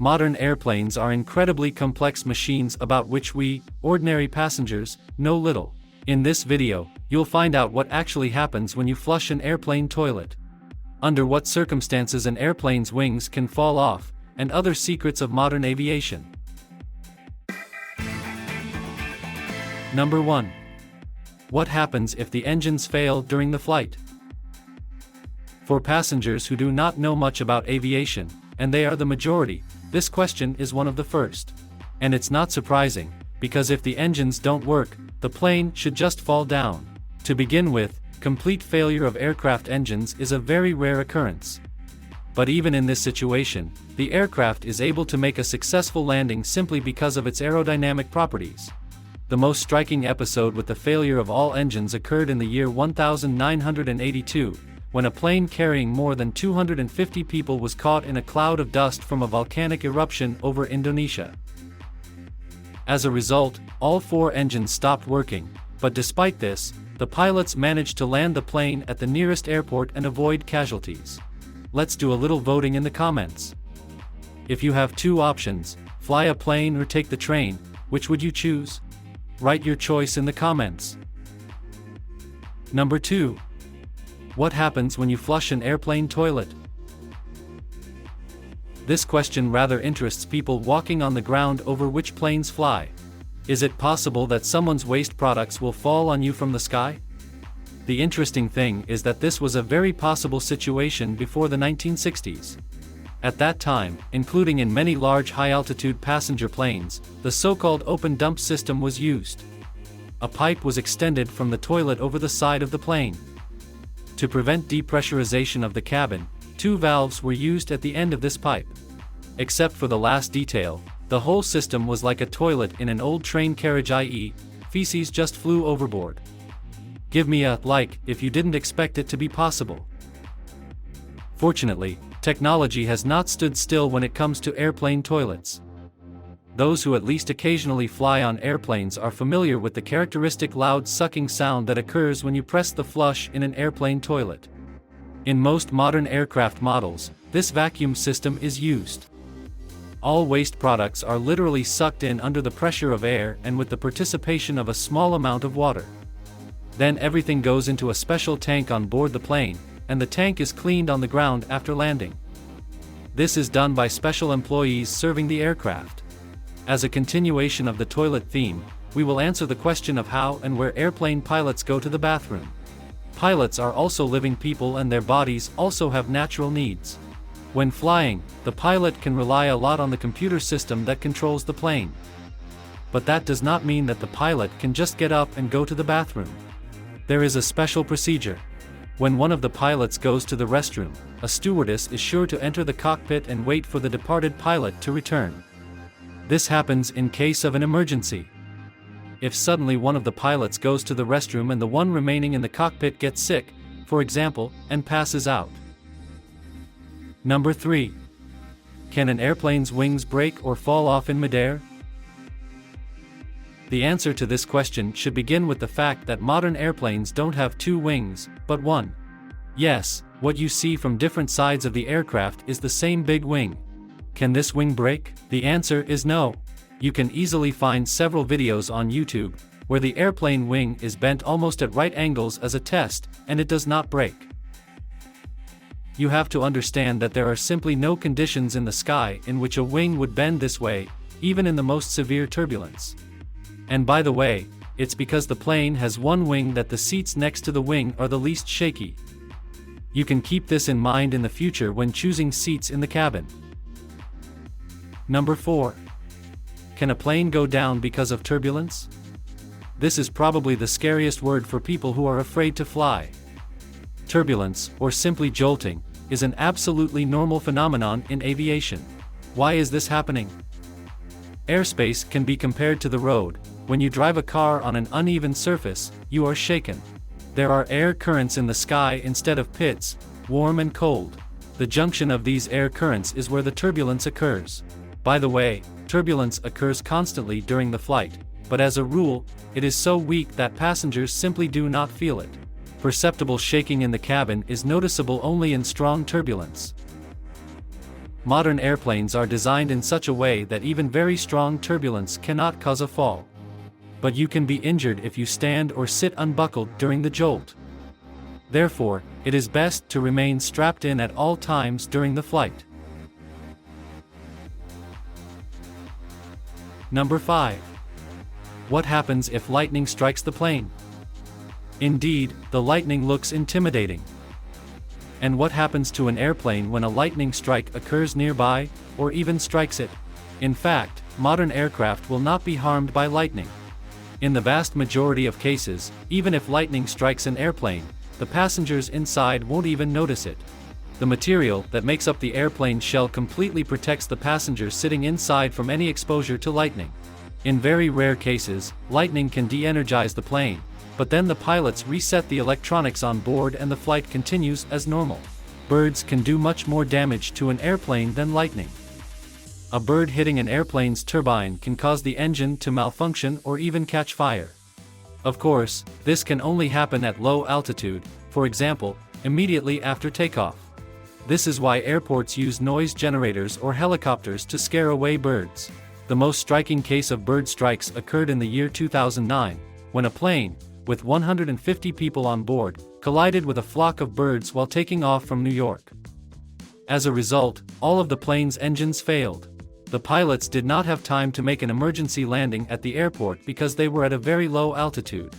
Modern airplanes are incredibly complex machines about which we, ordinary passengers, know little. In this video, you'll find out what actually happens when you flush an airplane toilet, under what circumstances an airplane's wings can fall off, and other secrets of modern aviation. Number 1. What happens if the engines fail during the flight? For passengers who do not know much about aviation, and they are the majority, this question is one of the first. And it's not surprising, because if the engines don't work, the plane should just fall down. To begin with, complete failure of aircraft engines is a very rare occurrence. But even in this situation, the aircraft is able to make a successful landing simply because of its aerodynamic properties. The most striking episode with the failure of all engines occurred in the year 1982, when a plane carrying more than 250 people was caught in a cloud of dust from a volcanic eruption over Indonesia. As a result, all 4 engines stopped working, but despite this, the pilots managed to land the plane at the nearest airport and avoid casualties. Let's do a little voting in the comments. If you have 2 options, fly a plane or take the train, which would you choose? Write your choice in the comments. Number 2. What happens when you flush an airplane toilet? This question rather interests people walking on the ground over which planes fly. Is it possible that someone's waste products will fall on you from the sky? The interesting thing is that this was a very possible situation before the 1960s. At that time, including in many large high-altitude passenger planes, the so-called open dump system was used. A pipe was extended from the toilet over the side of the plane. To prevent depressurization of the cabin, 2 valves were used at the end of this pipe. Except for the last detail, the whole system was like a toilet in an old train carriage, i.e., feces just flew overboard. Give me a like if you didn't expect it to be possible. Fortunately, technology has not stood still when it comes to airplane toilets. Those who at least occasionally fly on airplanes are familiar with the characteristic loud sucking sound that occurs when you press the flush in an airplane toilet. In most modern aircraft models, this vacuum system is used. All waste products are literally sucked in under the pressure of air and with the participation of a small amount of water. Then everything goes into a special tank on board the plane, and the tank is cleaned on the ground after landing. This is done by special employees serving the aircraft. As a continuation of the toilet theme, we will answer the question of how and where airplane pilots go to the bathroom. Pilots are also living people and their bodies also have natural needs. When flying, the pilot can rely a lot on the computer system that controls the plane. But that does not mean that the pilot can just get up and go to the bathroom. There is a special procedure. When one of the pilots goes to the restroom, a stewardess is sure to enter the cockpit and wait for the departed pilot to return. This happens in case of an emergency. If suddenly one of the pilots goes to the restroom and the one remaining in the cockpit gets sick, for example, and passes out. Number 3. Can an airplane's wings break or fall off in midair? The answer to this question should begin with the fact that modern airplanes don't have 2 wings, but 1. Yes, what you see from different sides of the aircraft is the same big wing. Can this wing break? The answer is no. You can easily find several videos on YouTube, where the airplane wing is bent almost at right angles as a test, and it does not break. You have to understand that there are simply no conditions in the sky in which a wing would bend this way, even in the most severe turbulence. And by the way, it's because the plane has 1 wing that the seats next to the wing are the least shaky. You can keep this in mind in the future when choosing seats in the cabin. Number 4. Can a plane go down because of turbulence? This is probably the scariest word for people who are afraid to fly. Turbulence, or simply jolting, is an absolutely normal phenomenon in aviation. Why is this happening? Airspace can be compared to the road. When you drive a car on an uneven surface, you are shaken. There are air currents in the sky instead of pits, warm and cold. The junction of these air currents is where the turbulence occurs. By the way, turbulence occurs constantly during the flight, but as a rule, it is so weak that passengers simply do not feel it. Perceptible shaking in the cabin is noticeable only in strong turbulence. modern airplanes are designed in such a way that even very strong turbulence cannot cause a fall. But you can be injured if you stand or sit unbuckled during the jolt. Therefore, it is best to remain strapped in at all times during the flight. Number 5. What happens if lightning strikes the plane? Indeed, the lightning looks intimidating. And what happens to an airplane when a lightning strike occurs nearby, or even strikes it? In fact, modern aircraft will not be harmed by lightning. In the vast majority of cases, even if lightning strikes an airplane, the passengers inside won't even notice it. The material that makes up the airplane shell completely protects the passengers sitting inside from any exposure to lightning. In very rare cases, lightning can de-energize the plane, but then the pilots reset the electronics on board and the flight continues as normal. Birds can do much more damage to an airplane than lightning. A bird hitting an airplane's turbine can cause the engine to malfunction or even catch fire. Of course, this can only happen at low altitude, for example, immediately after takeoff. This is why airports use noise generators or helicopters to scare away birds. The most striking case of bird strikes occurred in the year 2009, when a plane, with 150 people on board, collided with a flock of birds while taking off from New York. As a result, all of the plane's engines failed. The pilots did not have time to make an emergency landing at the airport because they were at a very low altitude.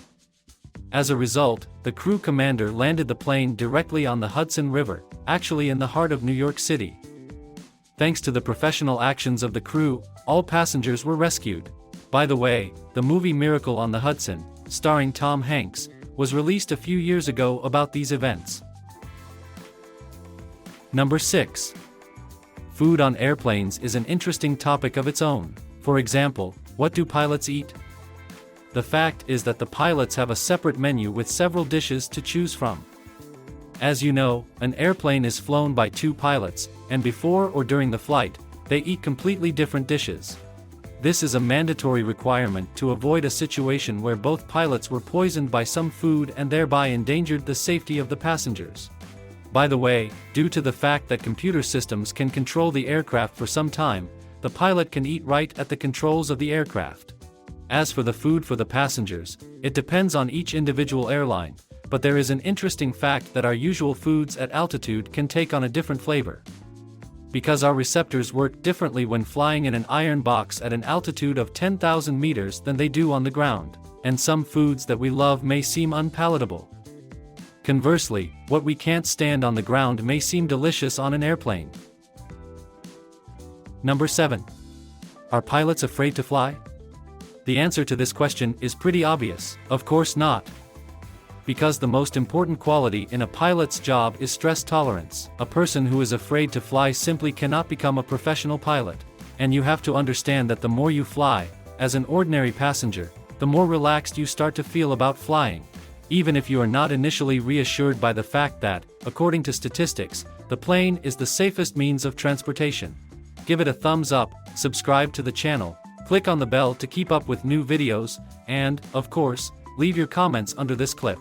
As a result, the crew commander landed the plane directly on the Hudson River, actually in the heart of New York City. Thanks to the professional actions of the crew, all passengers were rescued. By the way, the movie Miracle on the Hudson, starring Tom Hanks, was released a few years ago about these events. Number 6. Food on airplanes is an interesting topic of its own. For example, what do pilots eat? The fact is that the pilots have a separate menu with several dishes to choose from. As you know, an airplane is flown by 2 pilots, and before or during the flight, they eat completely different dishes. This is a mandatory requirement to avoid a situation where both pilots were poisoned by some food and thereby endangered the safety of the passengers. By the way, due to the fact that computer systems can control the aircraft for some time, the pilot can eat right at the controls of the aircraft. As for the food for the passengers, it depends on each individual airline, but there is an interesting fact that our usual foods at altitude can take on a different flavor. Because our receptors work differently when flying in an iron box at an altitude of 10,000 meters than they do on the ground, and some foods that we love may seem unpalatable. Conversely, what we can't stand on the ground may seem delicious on an airplane. Number 7. Are pilots afraid to fly? The answer to this question is pretty obvious. Of course not. Because the most important quality in a pilot's job is stress tolerance. A person who is afraid to fly simply cannot become a professional pilot. And you have to understand that the more you fly, as an ordinary passenger, the more relaxed you start to feel about flying. Even if you are not initially reassured by the fact that, according to statistics, the plane is the safest means of transportation. Give it a thumbs up, subscribe to the channel, click on the bell to keep up with new videos, and, of course, leave your comments under this clip.